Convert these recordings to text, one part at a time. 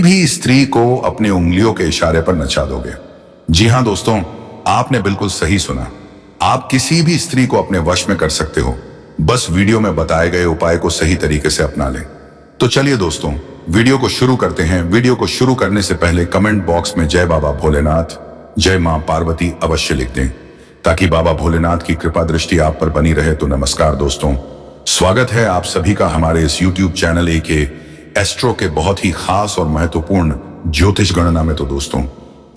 भी स्त्री को अपनी उंगलियों के इशारे पर नचा दोगे। जी हाँ दोस्तों, आपने बिल्कुल सही सुना। आप किसी भी स्त्री को अपने वश में कर सकते हो, बस वीडियो में बताए गए उपाय को सही तरीके से अपना लें। तो चलिए दोस्तों, वीडियो को शुरू करते हैं। वीडियो को शुरू करने से पहले कमेंट बॉक्स में जय बाबा भोलेनाथ, जय मां पार्वती अवश्य लिख दें, ताकि बाबा भोलेनाथ की कृपा दृष्टि आप पर बनी रहे। तो नमस्कार दोस्तों, स्वागत है आप सभी का हमारे इस यूट्यूब चैनल एके एस्ट्रो के बहुत ही खास और महत्वपूर्ण ज्योतिष गणना में। तो दोस्तों,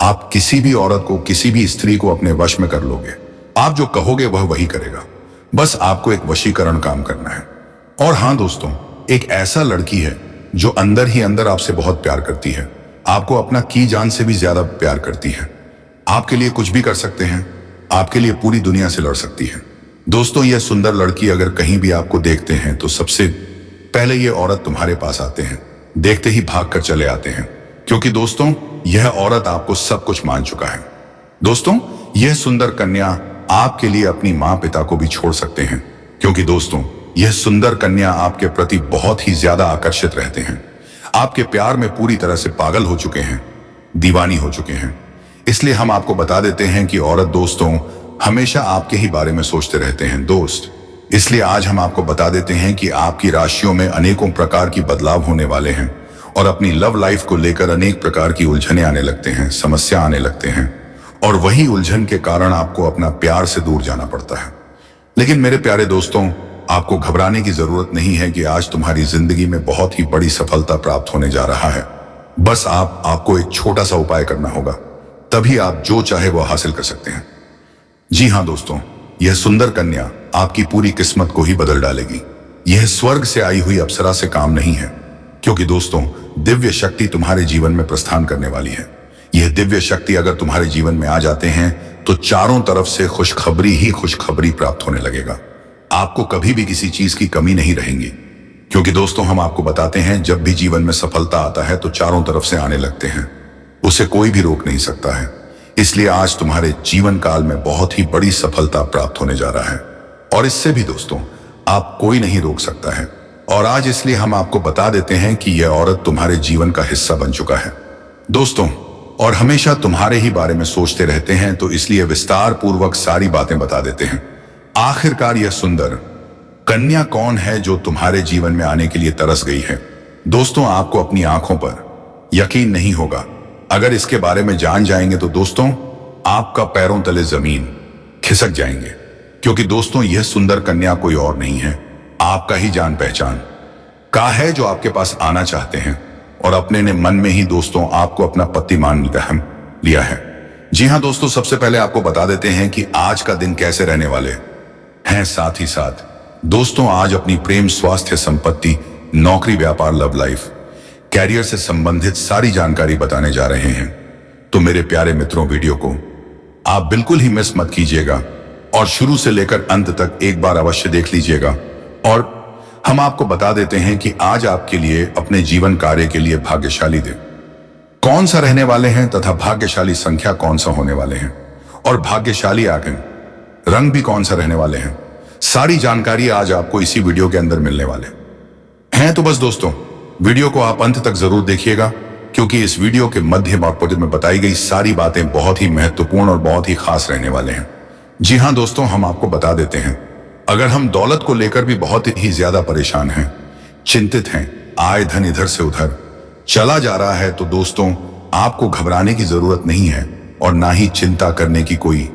आप किसी भी औरत को, किसी भी स्त्री को अपने वश में कर लोगे। आप जो कहोगे वह वही करेगा, बस आपको एक वशीकरण काम करना है। और हाँ दोस्तों, एक ऐसा लड़की है जो अंदर ही अंदर आपसे बहुत प्यार करती है, आपको अपना की जान से भी ज्यादा प्यार करती है। आपके लिए कुछ भी कर सकते हैं, आपके लिए पूरी दुनिया से लड़ सकती है। दोस्तों, यह सुंदर लड़की अगर कहीं भी आपको देखते हैं तो सबसे पहले ये औरत तुम्हारे पास आते हैं, देखते ही भाग कर चले आते हैं, क्योंकि दोस्तों यह औरत आपको सब कुछ मान चुका है। दोस्तों, यह सुंदर कन्या आपके लिए अपनी माँ पिता को भी छोड़ सकते हैं, क्योंकि दोस्तों यह सुंदर कन्या आपके प्रति बहुत ही ज्यादा आकर्षित रहते हैं, आपके प्यार में पूरी तरह से पागल हो चुके हैं, दीवानी हो चुके हैं। इसलिए हम आपको बता देते हैं कि औरत दोस्तों हमेशा आपके ही बारे में सोचते रहते हैं दोस्त। इसलिए आज हम आपको बता देते हैं कि आपकी राशियों में अनेकों प्रकार की बदलाव होने वाले हैं और अपनी लव लाइफ को लेकर अनेक प्रकार की उलझने आने लगते हैं, समस्या आने लगते हैं, और वही उलझन के कारण आपको अपना प्यार से दूर जाना पड़ता है। लेकिन मेरे प्यारे दोस्तों, आपको घबराने की जरूरत नहीं है कि आज तुम्हारी जिंदगी में बहुत ही बड़ी सफलता प्राप्त होने जा रहा है। बस आपको एक छोटा सा उपाय करना होगा, तभी आप जो चाहे वो हासिल कर सकते हैं। जी हाँ दोस्तों, यह सुंदर कन्या आपकी पूरी किस्मत को ही बदल डालेगी। यह स्वर्ग से आई हुई अप्सरा से काम नहीं है, क्योंकि दोस्तों दिव्य शक्ति तुम्हारे जीवन में प्रस्थान करने वाली है। यह दिव्य शक्ति अगर तुम्हारे जीवन में आ जाते हैं तो चारों तरफ से खुशखबरी ही खुशखबरी प्राप्त होने लगेगा। आपको कभी भी किसी चीज की कमी नहीं रहेगी, क्योंकि दोस्तों हम आपको बताते हैं जब भी जीवन में सफलता आता है तो चारों तरफ से आने लगते हैं, उसे कोई भी रोक नहीं सकता है। इसलिए आज तुम्हारे जीवन काल में बहुत ही बड़ी सफलता प्राप्त होने जा रहा है, और इससे भी दोस्तों आप कोई नहीं रोक सकता है। और आज इसलिए हम आपको बता देते हैं कि यह औरत तुम्हारे जीवन का हिस्सा बन चुका है दोस्तों, और हमेशा तुम्हारे ही बारे में सोचते रहते हैं, तो इसलिए विस्तार पूर्वक सारी बातें बता देते हैं। आखिरकार यह सुंदर कन्या कौन है जो तुम्हारे जीवन में आने के लिए तरस गई है? दोस्तों, आपको अपनी आंखों पर यकीन नहीं होगा। अगर इसके बारे में जान जाएंगे तो दोस्तों आपका पैरों तले जमीन खिसक जाएंगे, क्योंकि दोस्तों यह सुंदर कन्या कोई और नहीं है, आपका ही जान पहचान का है, जो आपके पास आना चाहते हैं और अपने ने मन में ही दोस्तों आपको अपना पति मान लिया है। जी हाँ दोस्तों, सबसे पहले आपको बता देते हैं कि आज का दिन कैसे रहने वाले हैं। साथ ही साथ दोस्तों आज अपनी प्रेम, स्वास्थ्य, संपत्ति, नौकरी, व्यापार, लव लाइफ, कैरियर से संबंधित सारी जानकारी बताने जा रहे हैं। तो मेरे प्यारे मित्रों, वीडियो को आप बिल्कुल ही मिस मत कीजिएगा और शुरू से लेकर अंत तक एक बार अवश्य देख लीजिएगा। और हम आपको बता देते हैं कि आज आपके लिए अपने जीवन कार्य के लिए भाग्यशाली दिन कौन सा रहने वाले हैं तथा भाग्यशाली संख्या कौन सा होने वाले हैं, और भाग्यशाली आंखें रंग भी कौन सा रहने वाले हैं। सारी जानकारी आज आपको इसी वीडियो के अंदर मिलने वाले हैं। तो बस दोस्तों वीडियो को आप अंत तक जरूर देखिएगा, क्योंकि इस वीडियो के मध्य भाग में बताई गई सारी बातें बहुत ही महत्वपूर्ण और बहुत ही खास रहने वाले हैं। जी हाँ दोस्तों, हम आपको बता देते हैं, अगर हम दौलत को लेकर भी बहुत ही ज्यादा परेशान हैं, चिंतित हैं, आय धन इधर से उधर चला जा रहा है, तो दोस्तों आपको घबराने की जरूरत नहीं है और ना ही चिंता करने की कोई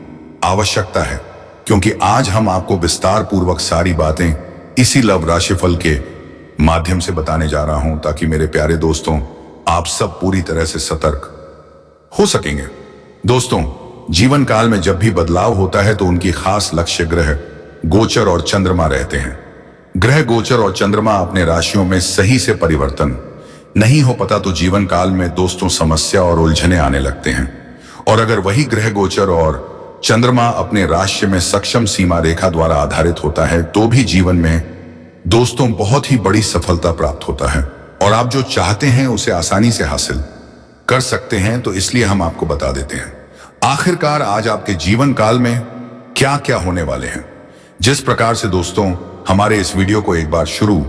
आवश्यकता है, क्योंकि आज हम आपको विस्तार पूर्वक सारी बातें इसी लव राशिफल के माध्यम से बताने जा रहा हूं, ताकि मेरे प्यारे दोस्तों आप सब पूरी तरह से सतर्क हो सकेंगे। दोस्तों, जीवन काल में जब भी बदलाव होता है तो उनकी खास लक्ष्य ग्रह गोचर और चंद्रमा रहते हैं। ग्रह गोचर और चंद्रमा अपने राशियों में सही से परिवर्तन नहीं हो पाता तो जीवन काल में दोस्तों समस्या और उलझने आने लगते हैं। और अगर वही ग्रह गोचर और चंद्रमा अपने राशि में सक्षम सीमा रेखा द्वारा आधारित होता है तो भी जीवन में दोस्तों बहुत ही बड़ी सफलता प्राप्त होता है, और आप जो चाहते हैं उसे आसानी से हासिल कर सकते हैं। तो इसलिए हम आपको बता देते हैं आखिरकार आज आपके जीवन काल में क्या क्या होने वाले हैं। जिस प्रकार से दोस्तों हमारे इस वीडियो को एक बार शुरू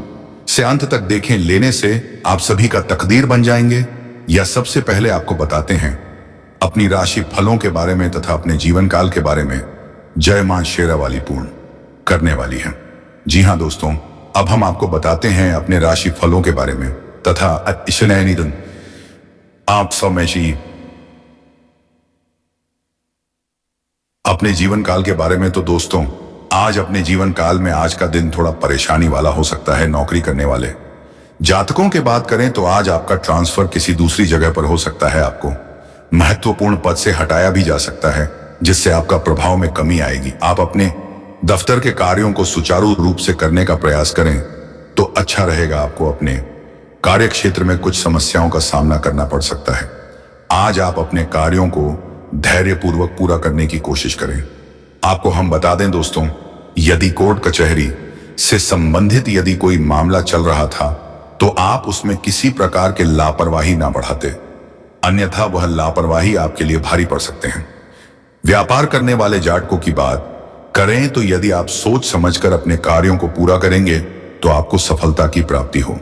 से अंत तक देखें लेने से आप सभी का तकदीर बन जाएंगे, या सबसे पहले आपको बताते हैं अपनी राशि फलों के बारे में तथा अपने जीवन काल के बारे में जय मां शेरावाली पूर्ण करने वाली है। जी हाँ दोस्तों, अब हम आपको बताते हैं अपने राशि फलों के बारे में तथा आप समय अपने जीवन काल के बारे में। तो दोस्तों, आज अपने जीवन काल में आज का दिन थोड़ा परेशानी वाला हो सकता है। नौकरी करने वाले जातकों की बात करें तो आज आपका ट्रांसफर किसी दूसरी जगह पर हो सकता है। आपको महत्वपूर्ण पद से हटाया भी जा सकता है, जिससे आपका प्रभाव में कमी आएगी। आप अपने दफ्तर के कार्यों को सुचारू रूप से करने का प्रयास करें तो अच्छा रहेगा। आपको अपने कार्य क्षेत्र में कुछ समस्याओं का सामना करना पड़ सकता है। आज आप अपने कार्यों को धैर्यपूर्वक पूरा करने की कोशिश करें। आपको हम बता दें दोस्तों, यदि कोर्ट कचहरी से संबंधित यदि कोई मामला चल रहा था तो आप उसमें किसी प्रकार के लापरवाही ना बढ़ाते, अन्यथा वह लापरवाही आपके लिए भारी पड़ सकते हैं। व्यापार करने वाले जातकों की बात करें तो यदि आप सोच समझकर अपने कार्यों को पूरा करेंगे तो आपको सफलता की प्राप्ति हो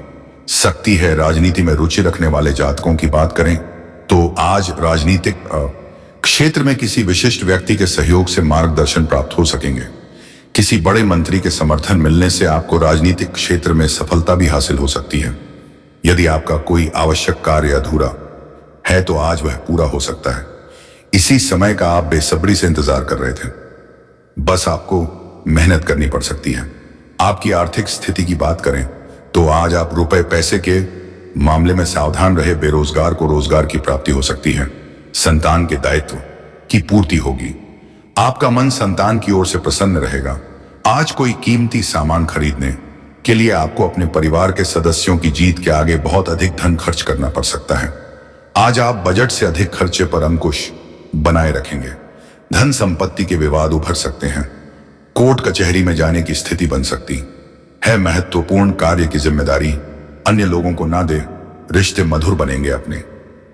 सकती है। राजनीति में रुचि रखने वाले जातकों की बात करें तो आज राजनीतिक क्षेत्र में किसी विशिष्ट व्यक्ति के सहयोग से मार्गदर्शन प्राप्त हो सकेंगे। किसी बड़े मंत्री के समर्थन मिलने से आपको राजनीतिक क्षेत्र में सफलता भी हासिल हो सकती है। यदि आपका कोई आवश्यक कार्य अधूरा है तो आज वह पूरा हो सकता है। इसी समय का आप बेसब्री से इंतजार कर रहे थे, बस आपको मेहनत करनी पड़ सकती है। आपकी आर्थिक स्थिति की बात करें तो आज आप रुपए पैसे के मामले में सावधान रहे। बेरोजगार को रोजगार की प्राप्ति हो सकती है। संतान के दायित्व की पूर्ति होगी। आपका मन संतान की ओर से प्रसन्न रहेगा। आज कोई कीमती सामान खरीदने के लिए आपको अपने परिवार के सदस्यों की जीत के आगे बहुत अधिक धन खर्च करना पड़ सकता है। आज आप बजट से अधिक खर्चे पर अंकुश बनाए रखेंगे। धन संपत्ति के विवाद उभर सकते हैं। कोर्ट कचहरी में जाने की स्थिति बन सकती है। महत्वपूर्ण कार्य की जिम्मेदारी अन्य लोगों को ना दे। रिश्ते मधुर बनेंगे। अपने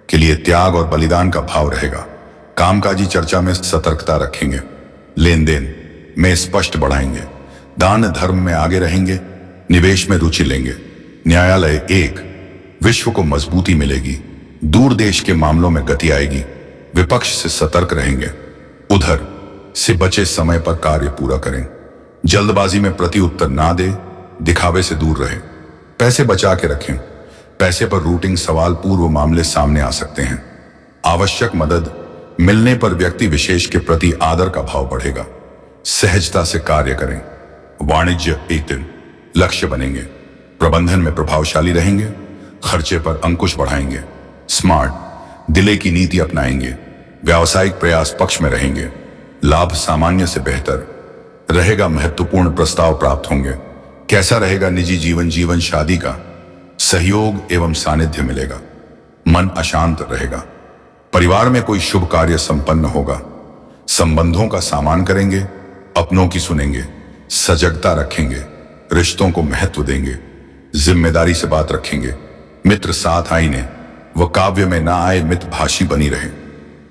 के लिए त्याग और बलिदान का भाव रहेगा। कामकाजी चर्चा में सतर्कता रखेंगे। लेन देन में स्पष्ट बढ़ाएंगे। दान धर्म में आगे रहेंगे। निवेश में रुचि लेंगे। न्यायालय एक विश्व को मजबूती मिलेगी। दूर देश के मामलों में गति आएगी। विपक्ष से सतर्क रहेंगे। उधर से बचे समय पर कार्य पूरा करें। जल्दबाजी में प्रति उत्तर ना दे। दिखावे से दूर रहे। पैसे बचा के रखें। पैसे पर रूटिंग सवाल पूर्व मामले सामने आ सकते हैं। आवश्यक मदद मिलने पर व्यक्ति विशेष के प्रति आदर का भाव बढ़ेगा। सहजता से कार्य करें। वाणिज्य एक दिन लक्ष्य बनेंगे। प्रबंधन में प्रभावशाली रहेंगे। खर्चे पर अंकुश बढ़ाएंगे। स्मार्ट दिले की नीति अपनाएंगे। व्यावसायिक प्रयास पक्ष में रहेंगे। लाभ सामान्य से बेहतर रहेगा। महत्वपूर्ण प्रस्ताव प्राप्त होंगे। कैसा रहेगा निजी जीवन शादी का सहयोग एवं सानिध्य मिलेगा। मन अशांत रहेगा। परिवार में कोई शुभ कार्य संपन्न होगा। संबंधों का सामान करेंगे। अपनों की सुनेंगे। सजगता रखेंगे। रिश्तों को महत्व देंगे। जिम्मेदारी से बात रखेंगे। मित्र साथ आईने व काव्य में ना आए मित भाषी बनी रहे।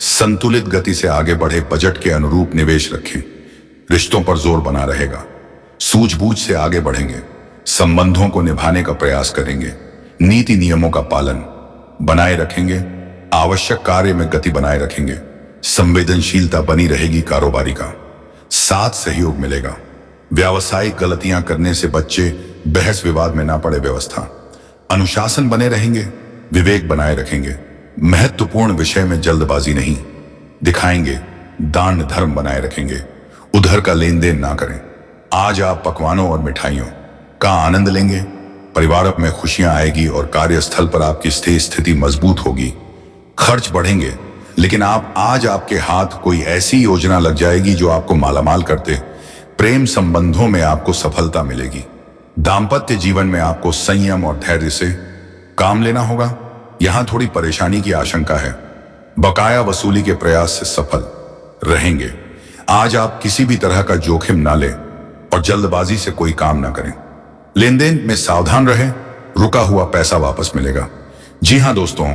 संतुलित गति से आगे बढ़े। बजट के अनुरूप निवेश रखें। रिश्तों पर जोर बना रहेगा। सूझबूझ से आगे बढ़ेंगे। संबंधों को निभाने का प्रयास करेंगे। नीति नियमों का पालन बनाए रखेंगे। आवश्यक कार्य में गति बनाए रखेंगे। संवेदनशीलता बनी रहेगी। कारोबारी का साथ सहयोग मिलेगा। व्यावसायिक गलतियां करने से बच्चे बहस विवाद में ना पड़े। व्यवस्था अनुशासन बने रहेंगे। विवेक बनाए रखेंगे। महत्वपूर्ण विषय में जल्दबाजी नहीं दिखाएंगे। दान धर्म बनाए रखेंगे। उधर का लेन देन ना करें। आज आप पकवानों और मिठाइयों का आनंद लेंगे। परिवार में खुशियां आएगी और कार्यस्थल पर आपकी स्थिति मजबूत होगी। खर्च बढ़ेंगे, लेकिन आज आपके हाथ कोई ऐसी योजना लग जाएगी जो आपको मालामाल करते। प्रेम संबंधों में आपको सफलता मिलेगी। दाम्पत्य जीवन में आपको संयम और धैर्य से काम लेना होगा। यहां थोड़ी परेशानी की आशंका है। बकाया वसूली के प्रयास से सफल रहेंगे। आज आप किसी भी तरह का जोखिम ना लें और जल्दबाजी से कोई काम ना करें। लेन देन में सावधान रहें। रुका हुआ पैसा वापस मिलेगा। जी हां दोस्तों,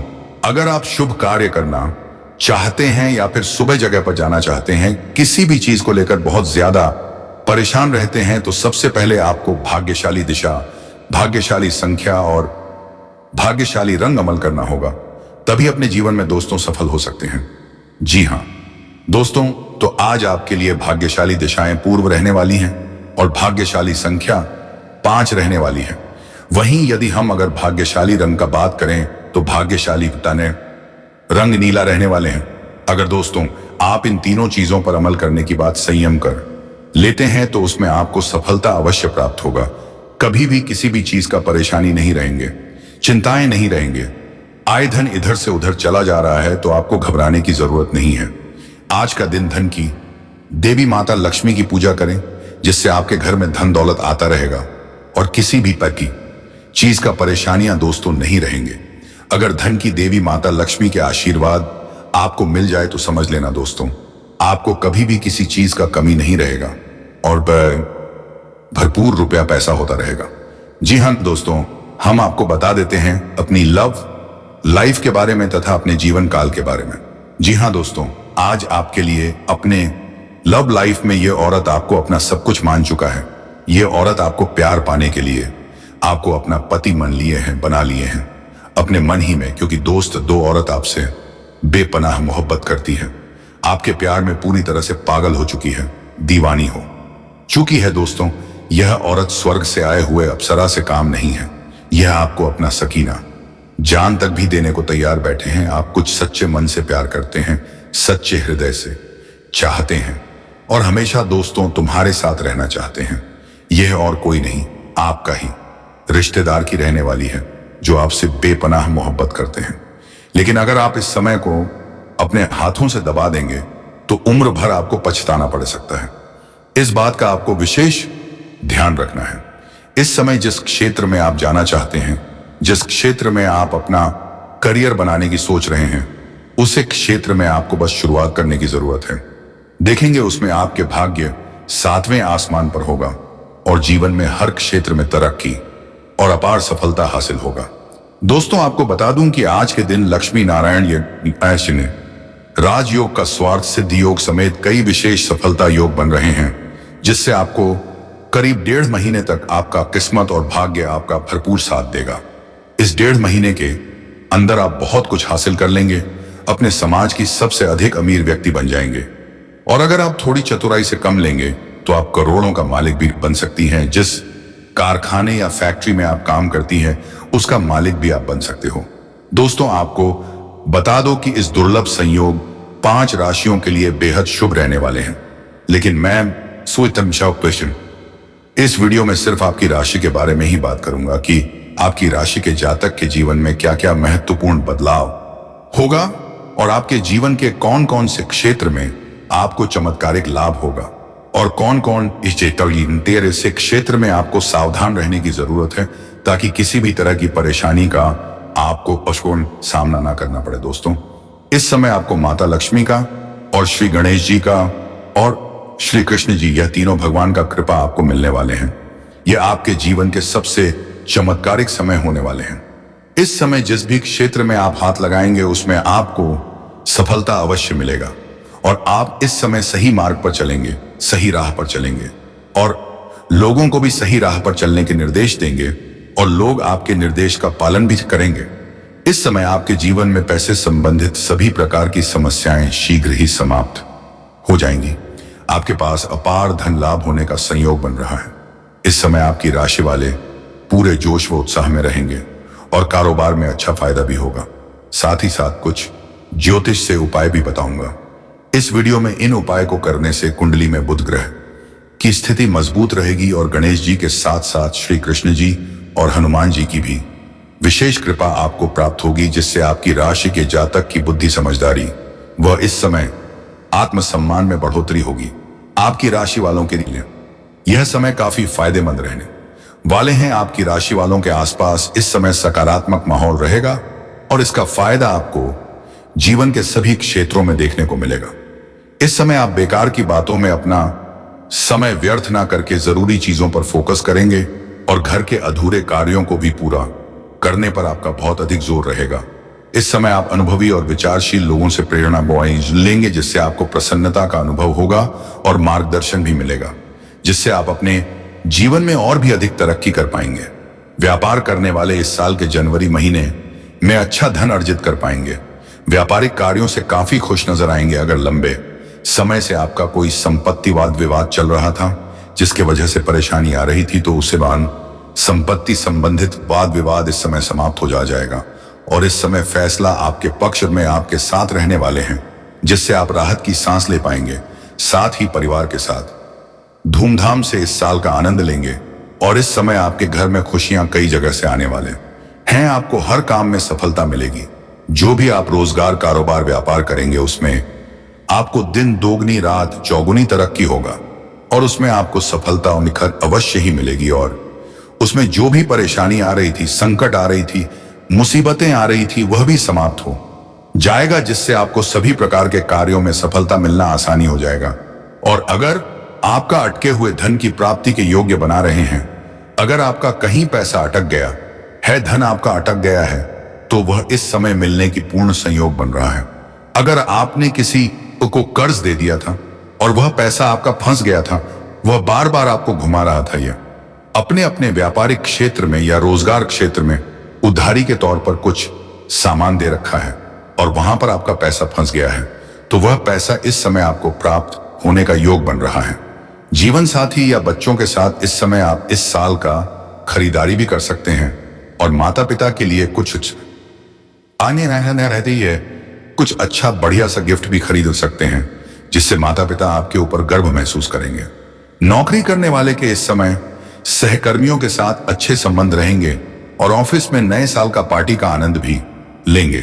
अगर आप शुभ कार्य करना चाहते हैं या फिर सुबह जगह पर जाना चाहते हैं, किसी भी चीज को लेकर बहुत ज्यादा परेशान रहते हैं, तो सबसे पहले आपको भाग्यशाली दिशा, भाग्यशाली संख्या और भाग्यशाली रंग अमल करना होगा। तभी अपने जीवन में दोस्तों सफल हो सकते हैं। जी हाँ दोस्तों, तो आज आपके लिए भाग्यशाली दिशाएं पूर्व रहने वाली हैं और भाग्यशाली संख्या 5 रहने वाली है। वहीं यदि हम अगर भाग्यशाली रंग का बात करें तो भाग्यशाली ताने रंग नीला रहने वाले हैं। अगर दोस्तों आप इन तीनों चीजों पर अमल करने की बात संयम कर लेते हैं तो उसमें आपको सफलता अवश्य प्राप्त होगा। कभी भी किसी भी चीज का परेशानी नहीं रहेंगे, चिंताएं नहीं रहेंगे। आय धन इधर से उधर चला जा रहा है तो आपको घबराने की जरूरत नहीं है। आज का दिन धन की देवी माता लक्ष्मी की पूजा करें, जिससे आपके घर में धन दौलत आता रहेगा और किसी भी तरह की चीज का परेशानियां दोस्तों नहीं रहेंगे। अगर धन की देवी माता लक्ष्मी के आशीर्वाद आपको मिल जाए तो समझ लेना दोस्तों, आपको कभी भी किसी चीज का कमी नहीं रहेगा और भरपूर रुपया पैसा होता रहेगा। जी हाँ दोस्तों, हम आपको बता देते हैं अपनी लव लाइफ के बारे में तथा अपने जीवन काल के बारे में। जी हाँ दोस्तों, आज आपके लिए अपने लव लाइफ में ये औरत आपको अपना सब कुछ मान चुका है। ये औरत आपको प्यार पाने के लिए आपको अपना पति बना लिए हैं अपने मन ही में, क्योंकि दोस्त दो औरत आपसे बेपनाह मोहब्बत करती है, आपके प्यार में पूरी तरह से पागल हो चुकी है, दीवानी हो चुकी है। दोस्तों यह औरत स्वर्ग से आए हुए अप्सरा से काम नहीं है, यह आपको अपना सकीना जान तक भी देने को तैयार बैठे हैं। आप कुछ सच्चे मन से प्यार करते हैं, सच्चे हृदय से चाहते हैं और हमेशा दोस्तों तुम्हारे साथ रहना चाहते हैं। यह और कोई नहीं, आपका ही रिश्तेदार की रहने वाली है जो आपसे बेपनाह मोहब्बत करते हैं। लेकिन अगर आप इस समय को अपने हाथों से दबा देंगे तो उम्र भर आपको पछताना पड़ सकता है। इस बात का आपको विशेष ध्यान रखना है। इस समय जिस क्षेत्र में आप जाना चाहते हैं, जिस क्षेत्र में आप अपना करियर बनाने की सोच रहे हैं, उस क्षेत्र में आपको बस शुरुआत करने की जरूरत है। देखेंगे उसमें आपके भाग्य 7वें आसमान पर होगा और जीवन में हर क्षेत्र में तरक्की और अपार सफलता हासिल होगा। दोस्तों आपको बता दूं कि आज के दिन लक्ष्मी नारायण ने राजयोग का स्वार्थ सिद्ध योग समेत कई विशेष सफलता योग बन रहे हैं, जिससे आपको करीब 1.5 महीने तक आपका किस्मत और भाग्य आपका भरपूर साथ देगा। इस 1.5 महीने के अंदर आप बहुत कुछ हासिल कर लेंगे, अपने समाज की सबसे अधिक अमीर व्यक्ति बन जाएंगे और अगर आप थोड़ी चतुराई से कम लेंगे तो आप करोड़ों का मालिक भी बन सकती हैं। जिस कारखाने या फैक्ट्री में आप काम करती हैं उसका मालिक भी आप बन सकते हो। दोस्तों आपको बता दो कि इस दुर्लभ संयोग 5 राशियों के लिए बेहद शुभ रहने वाले हैं। लेकिन मैं क्वेश्चन इस वीडियो में सिर्फ आपकी राशि के बारे में ही बात करूंगा कि आपकी राशि के जातक के जीवन में क्या क्या महत्वपूर्ण बदलाव होगा और आपके जीवन के कौन कौन से क्षेत्र में आपको चमत्कारिक लाभ होगा और कौन कौन इस क्षेत्र में आपको सावधान रहने की जरूरत है, ताकि किसी भी तरह की परेशानी का आपको पशुन सामना ना करना पड़े। दोस्तों इस समय आपको माता लक्ष्मी का और श्री गणेश जी का और श्री कृष्ण जी, यह तीनों भगवान का कृपा आपको मिलने वाले हैं। यह आपके जीवन के सबसे चमत्कारिक समय होने वाले हैं। इस समय जिस भी क्षेत्र में आप हाथ लगाएंगे उसमें आपको सफलता अवश्य मिलेगा और आप इस समय सही मार्ग पर चलेंगे, सही राह पर चलेंगे और लोगों को भी सही राह पर चलने के निर्देश देंगे और लोग आपके निर्देश का पालन भी करेंगे। इस समय आपके जीवन में पैसे संबंधित सभी प्रकार की समस्याएं शीघ्र ही समाप्त हो जाएंगी। आपके पास अपार धन लाभ होने का संयोग बन रहा है। इस समय आपकी राशि वाले पूरे जोश व उत्साह में रहेंगे और कारोबार में अच्छा फायदा भी होगा। साथ ही साथ कुछ ज्योतिष से उपाय भी बताऊंगा। इस वीडियो में इन उपाय को करने से कुंडली में बुध ग्रह की स्थिति मजबूत रहेगी और गणेश जी के साथ साथ श्री कृष्ण जी और हनुमान जी की भी विशेष कृपा आपको प्राप्त होगी, जिससे आपकी राशि के जातक की बुद्धि, समझदारी व इस समय आत्मसम्मान में बढ़ोतरी होगी। आपकी राशि वालों के लिए यह समय काफी फायदेमंद रहने वाले हैं। आपकी राशि वालों के आसपास इस समय सकारात्मक माहौल रहेगा और इसका फायदा आपको जीवन के सभी क्षेत्रों में देखने को मिलेगा। इस समय आप बेकार की बातों में अपना समय व्यर्थ ना करके जरूरी चीजों पर फोकस करेंगे और घर के अधूरे कार्यों को भी पूरा करने पर आपका बहुत अधिक जोर रहेगा। इस समय आप अनुभवी और विचारशील लोगों से प्रेरणा लेंगे, जिससे आपको प्रसन्नता का अनुभव होगा और मार्गदर्शन भी मिलेगा, जिससे आप अपने जीवन में और भी अधिक तरक्की कर पाएंगे। व्यापार करने वाले इस साल के जनवरी महीने में अच्छा धन अर्जित कर पाएंगे। व्यापारिक कार्यों से काफी खुश नजर आएंगे। अगर लंबे समय से आपका कोई संपत्ति वाद विवाद चल रहा था जिसके वजह से परेशानी आ रही थी, तो उससे संपत्ति संबंधित वाद विवाद इस समय समाप्त हो जाएगा और इस समय फैसला आपके पक्ष में आपके साथ रहने वाले हैं, जिससे आप राहत की सांस ले पाएंगे। साथ ही परिवार के साथ धूमधाम से इस साल का आनंद लेंगे और इस समय आपके घर में खुशियां कई जगह से आने वाले हैं। आपको हर काम में सफलता मिलेगी। जो भी आप रोजगार, कारोबार, व्यापार करेंगे उसमें आपको दिन दोगुनी रात चौगुनी तरक्की होगा और उसमें आपको सफलता और निखर अवश्य ही मिलेगी। और उसमें जो भी परेशानी आ रही थी, संकट आ रही थी, मुसीबतें आ रही थी, वह भी समाप्त हो जाएगा, जिससे आपको सभी प्रकार के कार्यों में सफलता मिलना आसानी हो जाएगा। और अगर आपका अटके हुए धन की प्राप्ति के योग्य बना रहे हैं, अगर आपका कहीं पैसा अटक गया है, धन आपका अटक गया है, तो वह इस समय मिलने की पूर्ण संयोग बन रहा है। अगर आपने किसी को कर्ज दे दिया था और वह पैसा आपका फंस गया था, वह बार बार आपको घुमा रहा था, यह अपने अपने व्यापारिक क्षेत्र में या रोजगार क्षेत्र में उधारी के तौर पर कुछ सामान दे रखा है और वहां पर आपका पैसा फंस गया है, तो वह पैसा इस समय आपको प्राप्त होने का योग बन रहा है। जीवन साथी या बच्चों के साथ इस समय आप इस साल का खरीदारी भी कर सकते हैं और माता पिता के लिए कुछ आने रहते ही है, कुछ अच्छा बढ़िया सा गिफ्ट भी खरीद सकते हैं, जिससे माता पिता आपके ऊपर गर्व महसूस करेंगे। नौकरी करने वाले के इस समय सहकर्मियों के साथ अच्छे संबंध रहेंगे और ऑफिस में नए साल का पार्टी का आनंद भी लेंगे।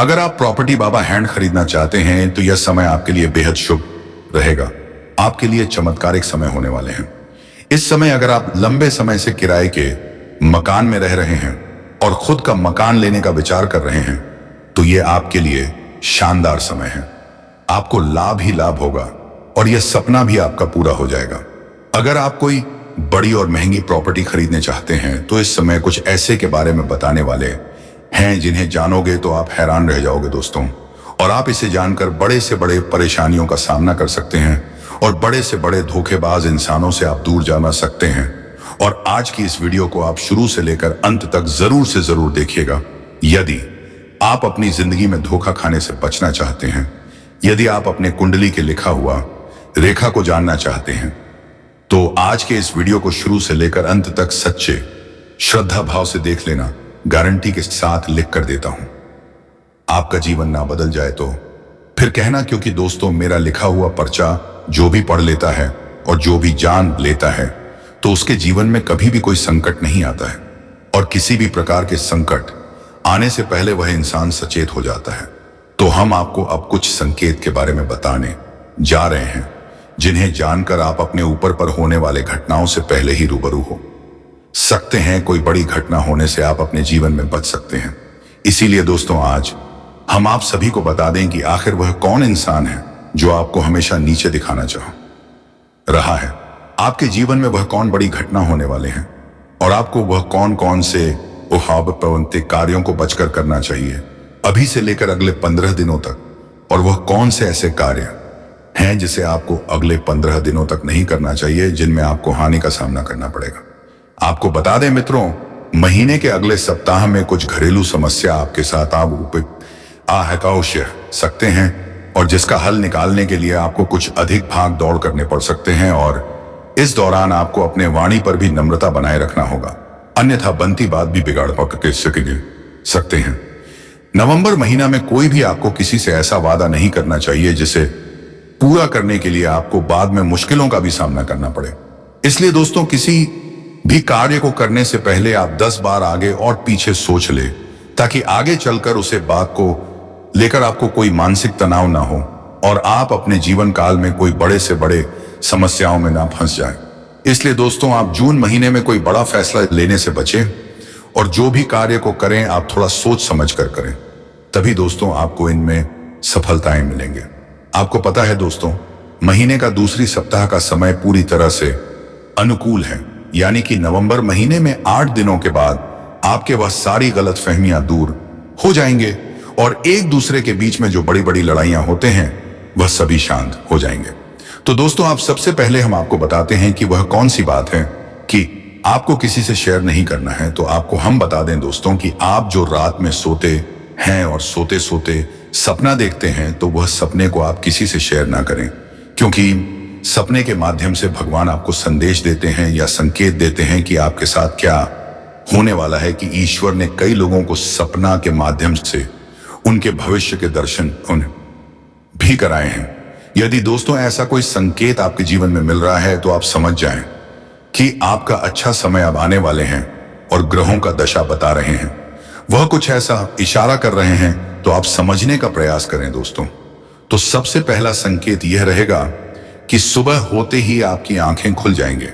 अगर आप प्रॉपर्टी बाबा हैंड खरीदना चाहते हैं तो यह समय आपके लिए बेहद शुभ रहेगा। आपके लिए चमत्कारिक समय होने वाले हैं। इस समय अगर आप लंबे समय से किराए के मकान में रह रहे हैं और खुद का मकान लेने का विचार कर रहे हैं, तो यह आपके लिए शानदार समय है। आपको लाभ ही लाभ होगा और यह सपना भी आपका पूरा हो जाएगा। अगर आप कोई बड़ी और महंगी प्रॉपर्टी खरीदने चाहते हैं, तो इस समय कुछ ऐसे के बारे में बताने वाले हैं जिन्हें जानोगे तो आप हैरान रह जाओगे दोस्तों। और आप इसे जानकर बड़े से बड़े परेशानियों का सामना कर सकते हैं और बड़े से बड़े धोखेबाज इंसानों से आप दूर जा सकते हैं। और आज की इस वीडियो को आप शुरू से लेकर अंत तक जरूर से जरूर देखिएगा। यदि आप अपनी जिंदगी में धोखा खाने से बचना चाहते हैं, यदि आप अपने कुंडली के लिखा हुआ रेखा को जानना चाहते हैं, तो आज के इस वीडियो को शुरू से लेकर अंत तक सच्चे श्रद्धा भाव से देख लेना। गारंटी के साथ लिख कर देता हूं, आपका जीवन ना बदल जाए तो फिर कहना, क्योंकि दोस्तों मेरा लिखा हुआ पर्चा जो भी पढ़ लेता है और जो भी जान लेता है, तो उसके जीवन में कभी भी कोई संकट नहीं आता है। और किसी भी प्रकार के संकट आने से पहले वह इंसान सचेत हो जाता है। तो हम आपको अब कुछ संकेत के बारे में बताने जा रहे हैं, जिन्हें जानकर आप अपने ऊपर पर होने वाले घटनाओं से पहले ही रूबरू हो सकते हैं। कोई बड़ी घटना होने से आप अपने जीवन में बच सकते हैं। इसीलिए दोस्तों आज हम आप सभी को बता दें कि आखिर वह कौन इंसान है जो आपको हमेशा नीचे दिखाना चाह रहा है। आपके जीवन में वह कौन बड़ी घटना होने वाले हैं और आपको वह कौन कौन से उहावपंतिक कार्यों को बचकर करना चाहिए अभी से लेकर अगले 15 दिनों तक, और वह कौन से ऐसे कार्य हैं जिसे आपको अगले 15 दिनों तक नहीं करना चाहिए, जिनमें आपको हानि का सामना करना पड़ेगा। आपको बता दें मित्रों, महीने के अगले सप्ताह में कुछ घरेलू समस्या आपके साथ आवश्य सकते हैं और जिसका हल निकालने के लिए आपको कुछ अधिक भाग दौड़ करने पड़ सकते हैं। और इस दौरान आपको अपने वाणी पर भी नम्रता बनाए रखना होगा, अन्यथा बनती बात भी बिगाड़ सकते हैं। नवंबर महीना में कोई भी आपको किसी से ऐसा वादा नहीं करना चाहिए जिसे पूरा करने के लिए आपको बाद में मुश्किलों का भी सामना करना पड़े। इसलिए दोस्तों, किसी भी कार्य को करने से पहले आप 10 बार आगे और पीछे सोच ले, ताकि आगे चलकर उसे बात को लेकर आपको कोई मानसिक तनाव ना हो और आप अपने जीवन काल में कोई बड़े से बड़े समस्याओं में ना फंस जाएं। इसलिए दोस्तों, आप जून महीने में कोई बड़ा फैसला लेने से बचें और जो भी कार्य को करें आप थोड़ा सोच समझ कर करें, तभी दोस्तों आपको इनमें सफलताएं मिलेंगे। आपको पता है दोस्तों, महीने का दूसरी सप्ताह का समय पूरी तरह से अनुकूल है, यानी कि नवंबर महीने में 8 दिनों के बाद आपके वह सारी गलतफहमियां दूर हो जाएंगे और एक दूसरे के बीच में जो बड़ी बड़ी लड़ाइयां होते हैं वह सभी शांत हो जाएंगे। तो दोस्तों, आप सबसे पहले हम आपको बताते हैं कि वह कौन सी बात है कि आपको किसी से शेयर नहीं करना है, तो आपको हम बता दें दोस्तों कि आप जो रात में सोते हैं और सोते सोते सपना देखते हैं, तो वह सपने को आप किसी से शेयर ना करें, क्योंकि सपने के माध्यम से भगवान आपको संदेश देते हैं या संकेत देते हैं कि आपके साथ क्या होने वाला है। कि ईश्वर ने कई लोगों को सपना के माध्यम से उनके भविष्य के दर्शन उन्हें भी कराए हैं। यदि दोस्तों ऐसा कोई संकेत आपके जीवन में मिल रहा है, तो आप समझ जाएं कि आपका अच्छा समय अब आने वाले हैं और ग्रहों का दशा बता रहे हैं, वह कुछ ऐसा इशारा कर रहे हैं, तो आप समझने का प्रयास करें दोस्तों। तो सबसे पहला संकेत यह रहेगा कि सुबह होते ही आपकी आंखें खुल जाएंगे,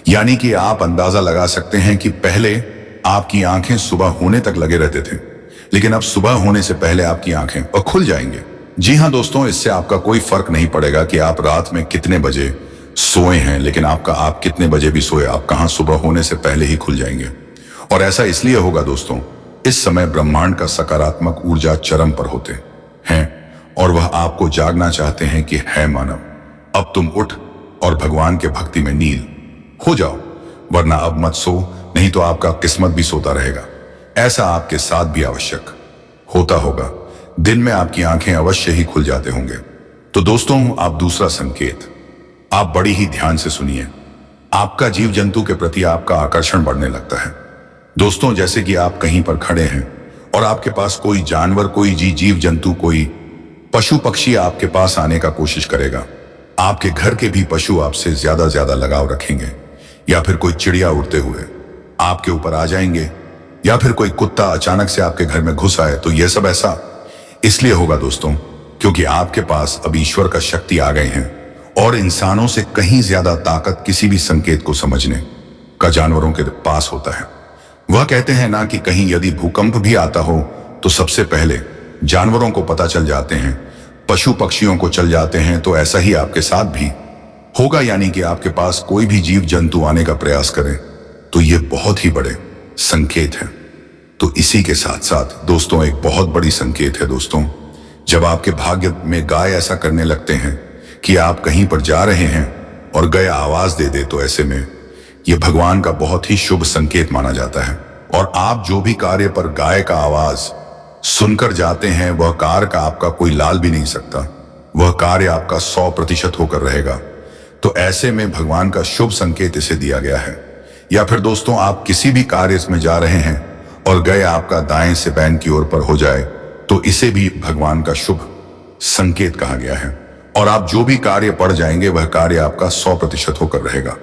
यानी कि आप अंदाजा लगा सकते हैं कि पहले आपकी आंखें सुबह होने तक लगे रहते थे, लेकिन अब सुबह होने से पहले आपकी आंखें और खुल जाएंगे। जी हाँ दोस्तों, इससे आपका कोई फर्क नहीं पड़ेगा कि आप रात में कितने बजे सोए हैं, लेकिन आप कितने बजे भी सोए, आप कहां सुबह होने से पहले ही खुल जाएंगे। और ऐसा इसलिए होगा दोस्तों, इस समय ब्रह्मांड का सकारात्मक ऊर्जा चरम पर होते हैं और वह आपको जागना चाहते हैं कि है मानव, अब तुम उठ और भगवान के भक्ति में नील हो जाओ, वरना अब मत सो, नहीं तो आपका किस्मत भी सोता रहेगा। ऐसा आपके साथ भी आवश्यक होता होगा, दिन में आपकी आंखें अवश्य ही खुल जाते होंगे। तो दोस्तों, आप दूसरा संकेत आप बड़ी ही ध्यान से सुनिए। आपका जीव जंतु के प्रति आपका आकर्षण बढ़ने लगता है दोस्तों। जैसे कि आप कहीं पर खड़े हैं और आपके पास कोई जानवर, कोई जीव जंतु, कोई पशु पक्षी आपके पास आने का कोशिश करेगा। आपके घर के भी पशु आपसे ज्यादा लगाव रखेंगे, या फिर कोई चिड़िया उड़ते हुए आपके ऊपर आ जाएंगे, या फिर कोई कुत्ता अचानक से आपके घर में घुस आए। तो यह सब ऐसा इसलिए होगा दोस्तों, क्योंकि आपके पास अब ईश्वर का शक्ति आ गए हैं और इंसानों से कहीं ज्यादा ताकत किसी भी संकेत को समझने का जानवरों के पास होता है। वह कहते हैं ना कि कहीं यदि भूकंप भी आता हो तो सबसे पहले जानवरों को पता चल जाते हैं, पशु पक्षियों को चल जाते हैं। तो ऐसा ही आपके साथ भी होगा, यानी कि आपके पास कोई भी जीव जंतु आने का प्रयास करे तो ये बहुत ही बड़े संकेत है। तो इसी के साथ साथ दोस्तों, एक बहुत बड़ी संकेत है दोस्तों, जब आपके भाग्य में गाय ऐसा करने लगते हैं कि आप कहीं पर जा रहे हैं और गाय आवाज दे दे, तो ऐसे में यह भगवान का बहुत ही शुभ संकेत माना जाता है। और आप जो भी कार्य पर गाय का आवाज सुनकर जाते हैं, वह कार्य का आपका कोई लाल भी नहीं सकता, वह कार्य आपका 100% होकर रहेगा। तो ऐसे में भगवान का शुभ संकेत इसे दिया गया है। या फिर दोस्तों, आप किसी भी कार्य में जा रहे हैं और गए आपका दाएं से बैन की ओर पर हो जाए, तो इसे भी भगवान का शुभ संकेत कहा गया है। और आप जो भी कार्य पड़ जाएंगे, वह कार्य आपका 100% होकर रहेगा।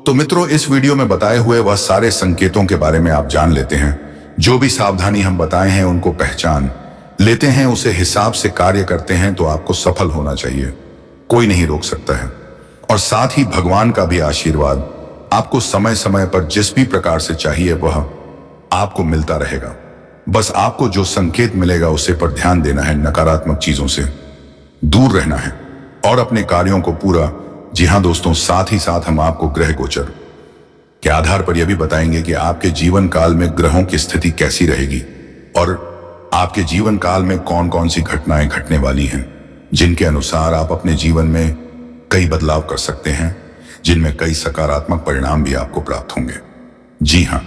तो मित्रों, इस वीडियो में बताए हुए वह सारे संकेतों के बारे में आप जान लेते हैं। जो भी सावधानी हम बताए हैं उनको पहचान लेते हैं, उसे हिसाब से कार्य करते हैं, तो आपको सफल होना चाहिए, कोई नहीं रोक सकता है। और साथ ही भगवान का भी आशीर्वाद आपको समय समय पर जिस भी प्रकार से चाहिए वह आपको मिलता रहेगा। बस आपको जो संकेत मिलेगा उसे पर ध्यान देना है, नकारात्मक चीजों से दूर रहना है और अपने कार्यों को पूरा। जी हाँ दोस्तों, साथ ही साथ हम आपको ग्रह गोचर के आधार पर यह भी बताएंगे कि आपके जीवन काल में ग्रहों की स्थिति कैसी रहेगी और आपके जीवन काल में कौन कौन सी घटनाएं घटने वाली हैं, जिनके अनुसार आप अपने जीवन में कई बदलाव कर सकते हैं, जिनमें कई सकारात्मक परिणाम भी आपको प्राप्त होंगे। जी हाँ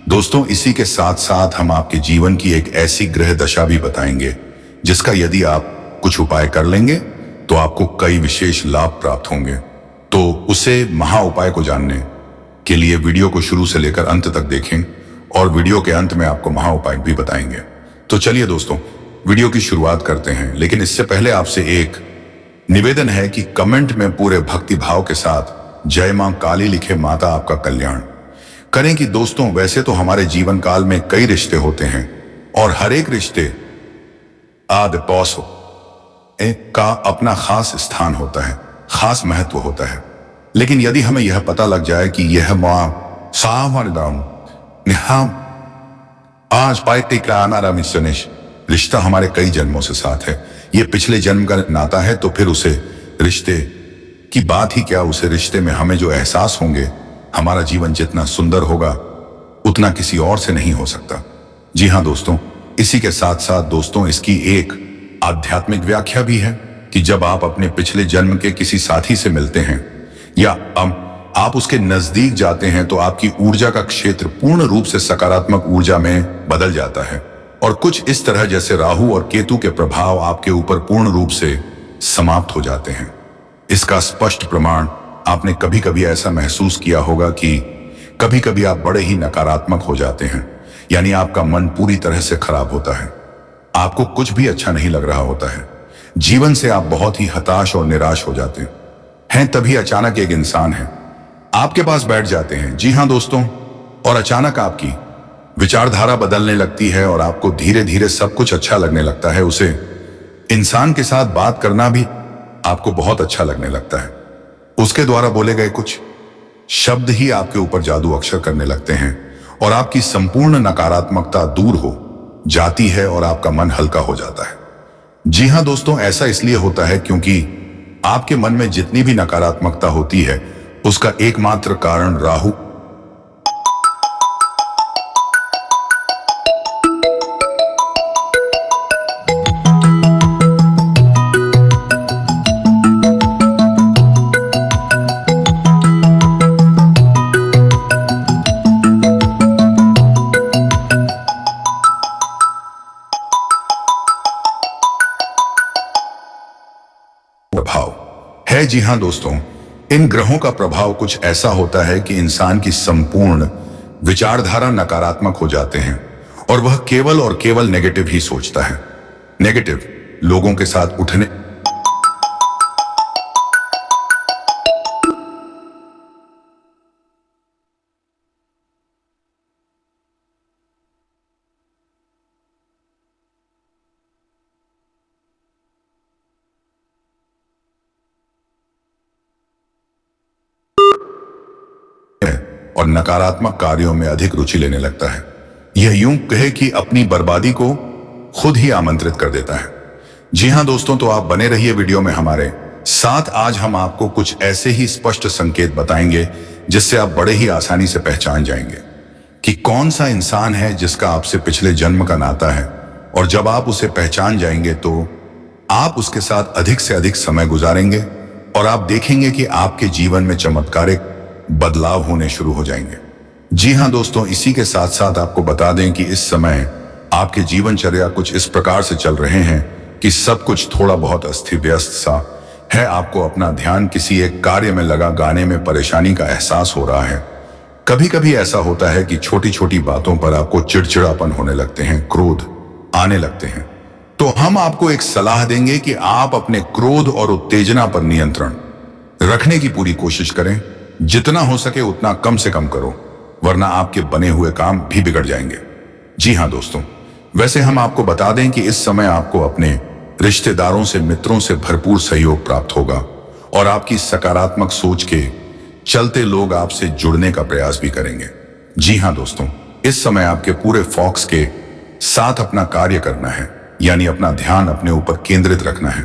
दोस्तों, इसी के साथ साथ हम आपके जीवन की एक ऐसी ग्रह दशा भी बताएंगे जिसका यदि आप कुछ उपाय कर लेंगे तो आपको कई विशेष लाभ प्राप्त होंगे। तो उसे महा उपाय को जानने के लिए वीडियो को शुरू से लेकर अंत तक देखें और वीडियो के अंत में आपको महा उपाय भी बताएंगे। तो चलिए दोस्तों, वीडियो की शुरुआत करते हैं, लेकिन इससे पहले आपसे एक निवेदन है कि कमेंट में पूरे भक्ति भाव के साथ जय मां काली लिखे, माता आपका कल्याण करें। कि दोस्तों, वैसे तो हमारे जीवन काल में कई रिश्ते होते हैं और हर एक रिश्ते का अपना खास स्थान होता है, खास महत्व होता है। लेकिन यदि हमें यह पता लग जाए कि यह आज रिश्ता हमारे कई जन्मों से साथ है, यह पिछले जन्म का नाता है, तो फिर उसे रिश्ते की बात ही क्या, उसे रिश्ते में हमें जो एहसास होंगे, हमारा जीवन जितना सुंदर होगा उतना किसी और से नहीं हो सकता। जी हाँ दोस्तों, इसी के साथ साथ दोस्तों, इसकी एक आध्यात्मिक व्याख्या भी है कि जब आप अपने पिछले जन्म के किसी साथी से मिलते हैं या आप उसके नजदीक जाते हैं तो आपकी ऊर्जा का क्षेत्र पूर्ण रूप से सकारात्मक ऊर्जा में बदल जाता है और कुछ इस तरह जैसे राहु और केतु के प्रभाव आपके ऊपर पूर्ण रूप से समाप्त हो जाते हैं। इसका स्पष्ट प्रमाण आपने कभी कभी ऐसा महसूस किया होगा कि कभी कभी आप बड़े ही नकारात्मक हो जाते हैं, यानी आपका मन पूरी तरह से खराब होता है, आपको कुछ भी अच्छा नहीं लग रहा होता है, जीवन से आप बहुत ही हताश और निराश हो जाते हैं। तभी अचानक एक इंसान है आपके पास बैठ जाते हैं, जी हां दोस्तों, और अचानक आपकी विचारधारा बदलने लगती है और आपको धीरे धीरे सब कुछ अच्छा लगने लगता है। उसे इंसान के साथ बात करना भी आपको बहुत अच्छा लगने लगता है। उसके द्वारा बोले गए कुछ शब्द ही आपके ऊपर जादू अक्षर करने लगते हैं और आपकी संपूर्ण नकारात्मकता दूर हो जाती है और आपका मन हल्का हो जाता है। जी हां दोस्तों, ऐसा इसलिए होता है क्योंकि आपके मन में जितनी भी नकारात्मकता होती है उसका एकमात्र कारण राहु प्रभाव है। जी हां दोस्तों, इन ग्रहों का प्रभाव कुछ ऐसा होता है कि इंसान की संपूर्ण विचारधारा नकारात्मक हो जाते हैं और वह केवल और केवल नेगेटिव ही सोचता है। नेगेटिव लोगों के साथ उठने और नकारात्मक कार्यों में अधिक रुचि लेने लगता है। यह यूं कहे कि अपनी बर्बादी को खुद ही आमंत्रित कर देता है। जी हां दोस्तों, तो आप बने रहिए वीडियो में हमारे साथ। आज हम आपको कुछ ऐसे ही स्पष्ट संकेत बताएंगे जिससे आप बड़े ही आसानी से पहचान जाएंगे कि कौन सा इंसान है जिसका आपसे पिछले जन्म का नाता है। और जब आप उसे पहचान जाएंगे तो आप उसके साथ अधिक से अधिक समय गुजारेंगे और आप देखेंगे कि आपके जीवन में चमत्कारिक बदलाव होने शुरू हो जाएंगे। जी हां दोस्तों, इसी के साथ साथ आपको बता दें कि इस समय आपके जीवनचर्या कुछ इस प्रकार से चल रहे हैं कि सब कुछ थोड़ा बहुत अस्त व्यस्त सा है। आपको अपना ध्यान किसी एक कार्य में लगा गाने में परेशानी का एहसास हो रहा है। कभी कभी ऐसा होता है कि छोटी छोटी बातों पर आपको चिड़चिड़ापन होने लगते हैं, क्रोध आने लगते हैं। तो हम आपको एक सलाह देंगे कि आप अपने क्रोध और उत्तेजना पर नियंत्रण रखने की पूरी कोशिश करें। जितना हो सके उतना कम से कम करो, वरना आपके बने हुए काम भी बिगड़ जाएंगे। जी हां दोस्तों, वैसे हम आपको बता दें कि इस समय आपको अपने रिश्तेदारों से, मित्रों से भरपूर सहयोग प्राप्त होगा और आपकी सकारात्मक सोच के चलते लोग आपसे जुड़ने का प्रयास भी करेंगे। जी हां दोस्तों, इस समय आपके पूरे फोकस के साथ अपना कार्य करना है, यानी अपना ध्यान अपने ऊपर केंद्रित रखना है,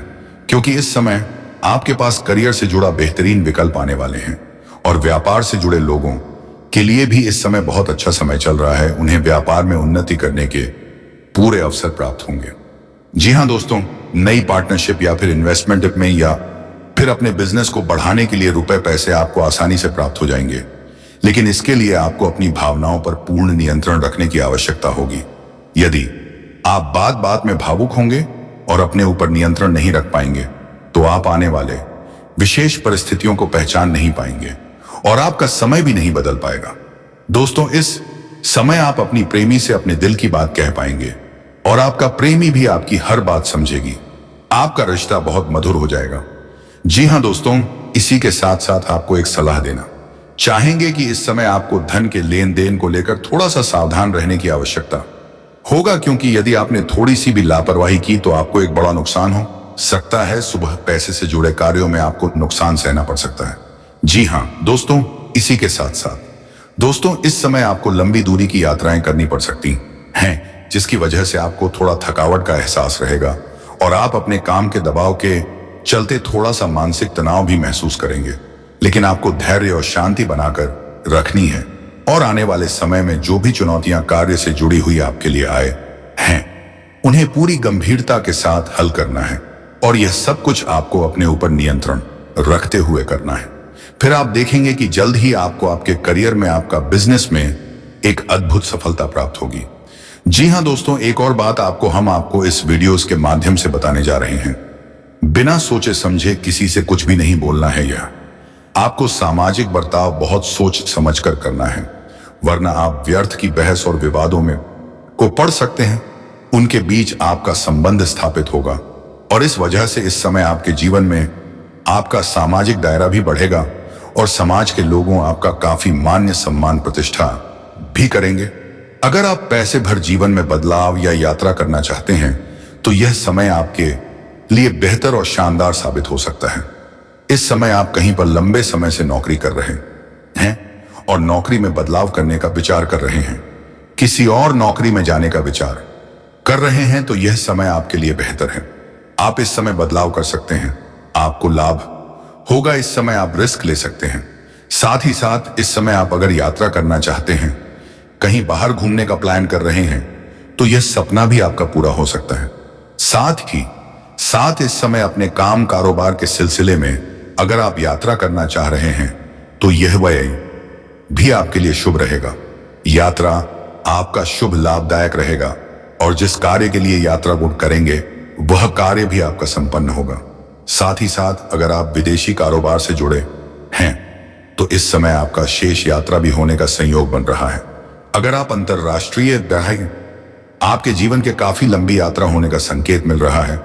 क्योंकि इस समय आपके पास करियर से जुड़ा बेहतरीन विकल्प आने वाले हैं और व्यापार से जुड़े लोगों के लिए भी इस समय बहुत अच्छा समय चल रहा है। उन्हें व्यापार में उन्नति करने के पूरे अवसर प्राप्त होंगे। जी हां दोस्तों, नई पार्टनरशिप या फिर इन्वेस्टमेंट में या फिर अपने बिजनेस को बढ़ाने के लिए रुपए पैसे आपको आसानी से प्राप्त हो जाएंगे, लेकिन इसके लिए आपको अपनी भावनाओं पर पूर्ण नियंत्रण रखने की आवश्यकता होगी। यदि आप बात बात में भावुक होंगे और अपने ऊपर नियंत्रण नहीं रख पाएंगे तो आप आने वाले विशेष परिस्थितियों को पहचान नहीं पाएंगे और आपका समय भी नहीं बदल पाएगा। दोस्तों, इस समय आप अपनी प्रेमी से अपने दिल की बात कह पाएंगे और आपका प्रेमी भी आपकी हर बात समझेगी। आपका रिश्ता बहुत मधुर हो जाएगा। जी हां दोस्तों, इसी के साथ साथ आपको एक सलाह देना चाहेंगे कि इस समय आपको धन के लेन देन को लेकर थोड़ा सा सावधान रहने की आवश्यकता होगा, क्योंकि यदि आपने थोड़ी सी भी लापरवाही की तो आपको एक बड़ा नुकसान हो सकता है। सुबह पैसे से जुड़े कार्यों में आपको नुकसान सहना पड़ सकता है। जी हां दोस्तों, इसी के साथ साथ दोस्तों, इस समय आपको लंबी दूरी की यात्राएं करनी पड़ सकती हैं, जिसकी वजह से आपको थोड़ा थकावट का एहसास रहेगा और आप अपने काम के दबाव के चलते थोड़ा सा मानसिक तनाव भी महसूस करेंगे। लेकिन आपको धैर्य और शांति बनाकर रखनी है और आने वाले समय में जो भी चुनौतियां कार्य से जुड़ी हुई आपके लिए आए हैं, उन्हें पूरी गंभीरता के साथ हल करना है और यह सब कुछ आपको अपने ऊपर नियंत्रण रखते हुए करना है। फिर आप देखेंगे कि जल्द ही आपको आपके करियर में, आपका बिजनेस में एक अद्भुत सफलता प्राप्त होगी। जी हां दोस्तों, एक और बात हम आपको इस वीडियोस के माध्यम से बताने जा रहे हैं। बिना सोचे समझे किसी से कुछ भी नहीं बोलना है। यह आपको सामाजिक बर्ताव बहुत सोच समझकर करना है, वरना आप व्यर्थ की बहस और विवादों में को पड़ सकते हैं। उनके बीच आपका संबंध स्थापित होगा और इस वजह से इस समय आपके जीवन में आपका सामाजिक दायरा भी बढ़ेगा और समाज के लोगों आपका काफी मान्य सम्मान प्रतिष्ठा भी करेंगे। अगर आप पैसे भर जीवन में बदलाव या यात्रा करना चाहते हैं तो यह समय आपके लिए बेहतर और शानदार साबित हो सकता है। इस समय आप कहीं पर लंबे समय से नौकरी कर रहे हैं और नौकरी में बदलाव करने का विचार कर रहे हैं, किसी और नौकरी में जाने का विचार कर रहे हैं, तो यह समय आपके लिए बेहतर है। आप इस समय बदलाव कर सकते हैं, आपको लाभ होगा। इस समय आप रिस्क ले सकते हैं। साथ ही साथ इस समय आप अगर यात्रा करना चाहते हैं, कहीं बाहर घूमने का प्लान कर रहे हैं, तो यह सपना भी आपका पूरा हो सकता है। साथ इस समय अपने काम कारोबार के सिलसिले में अगर आप यात्रा करना चाह रहे हैं तो यह वह भी आपके लिए शुभ रहेगा। यात्रा आपका शुभ लाभदायक रहेगा और जिस कार्य के लिए यात्रा करेंगे वह कार्य भी आपका संपन्न होगा। साथ ही साथ अगर आप विदेशी कारोबार से जुड़े हैं तो इस समय आपका शेष यात्रा भी होने का संयोग बन रहा है। अगर आप अंतरराष्ट्रीय आपके जीवन के काफी लंबी यात्रा होने का संकेत मिल रहा है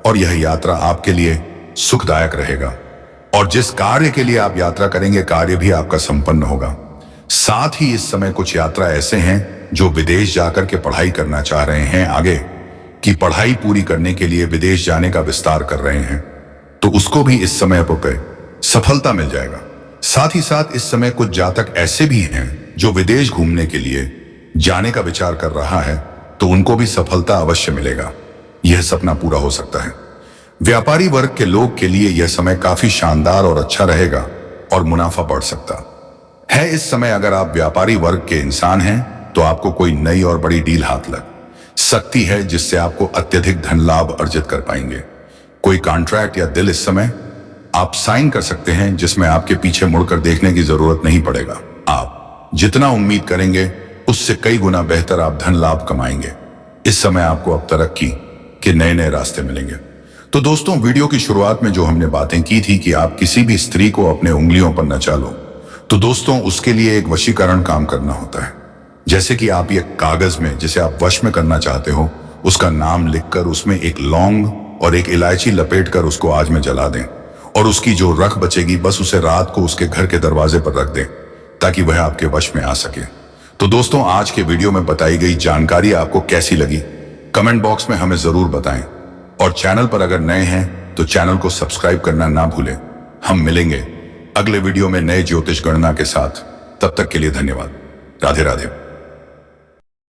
और यह यात्रा आपके लिए सुखदायक रहेगा और जिस कार्य के लिए आप यात्रा करेंगे कार्य भी आपका संपन्न होगा। साथ ही इस समय कुछ यात्रा ऐसे हैं जो विदेश जाकर के पढ़ाई करना चाह रहे हैं, आगे की पढ़ाई पूरी करने के लिए विदेश जाने का विस्तार कर रहे हैं, तो उसको भी इस समय पर सफलता मिल जाएगा। साथ ही साथ इस समय कुछ जातक ऐसे भी हैं जो विदेश घूमने के लिए जाने का विचार कर रहा है, तो उनको भी सफलता अवश्य मिलेगा। यह सपना पूरा हो सकता है। व्यापारी वर्ग के लोग के लिए यह समय काफी शानदार और अच्छा रहेगा और मुनाफा बढ़ सकता है। इस समय अगर आप व्यापारी वर्ग के इंसान हैं तो आपको कोई नई और बड़ी डील हाथ लग सकती है जिससे आपको अत्यधिक धन लाभ अर्जित कर पाएंगे। कोई कॉन्ट्रैक्ट या डील इस समय आप साइन कर सकते हैं जिसमें आपके पीछे मुड़कर देखने की जरूरत नहीं पड़ेगा। आप जितना उम्मीद करेंगे उससे कई गुना बेहतर आप धन लाभ कमाएंगे। इस समय आपको अब तरक्की के नए नए रास्ते मिलेंगे। तो दोस्तों, वीडियो की शुरुआत में जो हमने बातें की थी कि आप किसी भी स्त्री को अपने उंगलियों पर नचा लो, तो दोस्तों उसके लिए एक वशीकरण काम करना होता है। जैसे कि आप एक कागज में जिसे आप वश में करना चाहते हो उसका नाम लिखकर उसमें एक लौंग और एक इलायची लपेटकर उसको आग में जला दें और उसकी जो रख बचेगी बस उसे रात को उसके घर के दरवाजे पर रख दें ताकि वह आपके वश में आ सके। तो दोस्तों, आज के वीडियो में बताई गई जानकारी आपको कैसी लगी कमेंट बॉक्स में हमें जरूर बताएं और चैनल पर अगर नए हैं तो चैनल को सब्सक्राइब करना ना भूलें। हम मिलेंगे अगले वीडियो में नए ज्योतिष गणना के साथ। तब तक के लिए धन्यवाद। राधे राधे।